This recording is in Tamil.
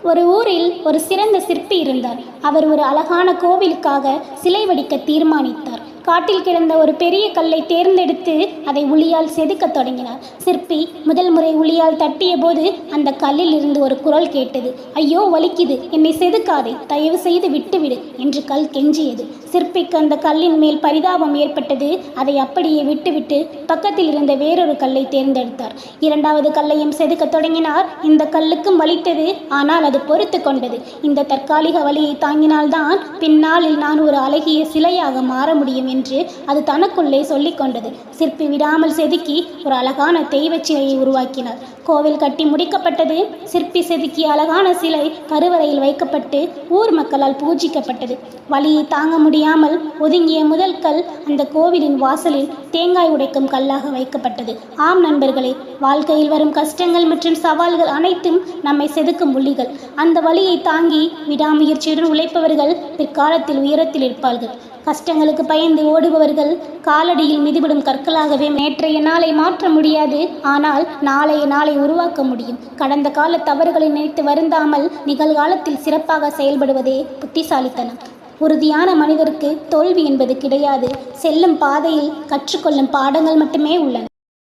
ஒரு ஊரில் ஒரு சிறந்த சிற்பி இருந்தார். அவர் ஒரு அழகான கோவிலுக்காக சிலை வடிக்க தீர்மானித்தார். காட்டில் கிடந்த ஒரு பெரிய கல்லை தேர்ந்தெடுத்து அதை உளியால் செதுக்கத் தொடங்கினார். சிற்பி முதல் முறை உளியால் தட்டிய போது அந்த கல்லில் இருந்து ஒரு குரல் கேட்டது. ஐயோ, வலிக்குது, என்னை செதுக்காதே, தயவு செய்து விட்டுவிடு என்று கல் கெஞ்சியது. சிற்பிக்கு அந்த கல்லின் மேல் பரிதாபம் ஏற்பட்டது. அதை அப்படியே விட்டுவிட்டு பக்கத்தில் இருந்த வேறொரு கல்லை தேர்ந்தெடுத்தார். இரண்டாவது கல்லையும் செதுக்கத் தொடங்கினார். இந்த கல்லுக்கும் வலித்தது, ஆனால் அது பொறுத்து கொண்டது. இந்த தற்காலிக வலியை தாங்கினால்தான் பின்னாளில் நான் ஒரு அழகிய சிலையாக மாற முடியும் என்று அது தனக்குள்ளே சொல்லிக் கொண்டது. சிற்பி விடாமல் செதுக்கி ஒரு அழகான தெய்வச் சிலையை உருவாக்கினார். கோவில் கட்டி முடிக்கப்பட்டது. சிற்பி செதுக்கிய அழகான சிலை கருவறையில் வைக்கப்பட்டு ஊர் மக்களால் பூஜிக்கப்பட்டது. வலியை தாங்க முடியாமல் ஒதுங்கிய முதல் கல் அந்த கோவிலின் வாசலில் தேங்காய் உடைக்கும் கல்லாக வைக்கப்பட்டது. ஆம் நண்பர்களே, வாழ்க்கையில் வரும் கஷ்டங்கள் மற்றும் சவால்கள் அனைத்தும் நம்மை செதுக்கும் புள்ளிகள். அந்த வலியை தாங்கி விடாமுயற்சியுடன் உழைப்பவர்கள் பிற்காலத்தில் உயரத்தில் இருப்பார்கள். கஷ்டங்களுக்கு பயந்து ஓடுபவர்கள் காலடியில் மிதிபடும் கற்களாகவே. நேற்றைய நாளை மாற்ற முடியாது, ஆனால் நாளைய நாளை உருவாக்க முடியும். கடந்த கால தவறுகளை நினைத்து வருந்தாமல் நிகழ்காலத்தில் சிறப்பாக செயல்படுவதே புத்திசாலித்தனம். உறுதியான மனிதருக்கு தோல்வி என்பது கிடையாது. செல்லும் பாதையில் கற்றுக்கொள்ளும் பாடங்கள் மட்டுமே உள்ளன.